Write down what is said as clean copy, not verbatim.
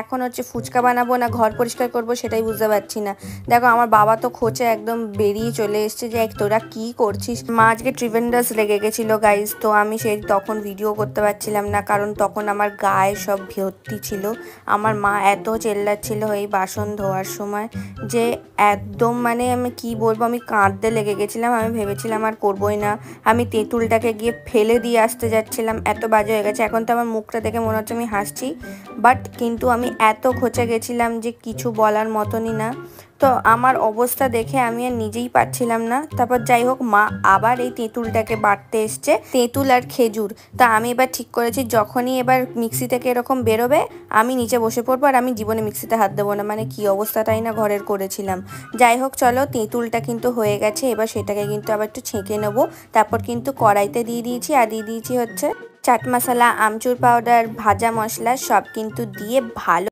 এখন হচ্ছে ফুচকা বানাবো না ঘর পরিষ্কার করব সেটাই বুঝতে পারছি না। দেখো আমার বাবা তো খোঁচে একদম বেরিয়ে চলে এসছে যে তোরা কি করছিস। মা আজকে ট্রিভেন্ডাস লেগে গেছিলো গাইজ, তো আমি সেই তখন ভিডিও করতে পারছিলাম না কারণ তখন আমার গায়ে সব ভর্তি ছিল। আমার মা এত চেল্লাচ্ছিল এই বাসন ধোয়ার সময় যে একদম মানে আমি কি বলবো, আমি কাঁদতে লেগে গেছিলাম। আমি ভেবেছিলাম আর করবোই না, আমি তেঁতুলটাকে গিয়ে ফেলে দিয়ে আসতে যাচ্ছিলাম, এত বাজে হয়ে গেছে। এখন তো আমার মুখটা দেখে মনে হচ্ছে আমি হাসছি, বাট কিন্তু আমি এত খচে গেছিলাম যে কিছু বলার মতনই না। তো আমার অবস্থা দেখে আমি আর নিজেই পারছিলাম না। তারপর যাই হোক মা আবার এই তেঁতুলটাকে বাটতে এসছে, তেঁতুল আর খেজুর। তা আমি এবার ঠিক করেছি যখনই এবার মিক্সি থেকে এরকম বেরোবে আমি নিচে বসে পড়বো, আর আমি জীবনে মিক্সিতে হাত দেবো না। মানে কি অবস্থাটাই না ঘরের করেছিলাম। যাই হোক চলো, তেঁতুলটা কিন্তু হয়ে গেছে, এবার সেটাকে কিন্তু আবার একটু ছেঁকে নেবো। তারপর কিন্তু কড়াইতে দিয়ে দিয়েছি, আর দিয়ে দিয়েছি হচ্ছে চাট মশলা, আমচুর পাউডার, ভাজা মশলা সব কিন্তু দিয়ে ভালো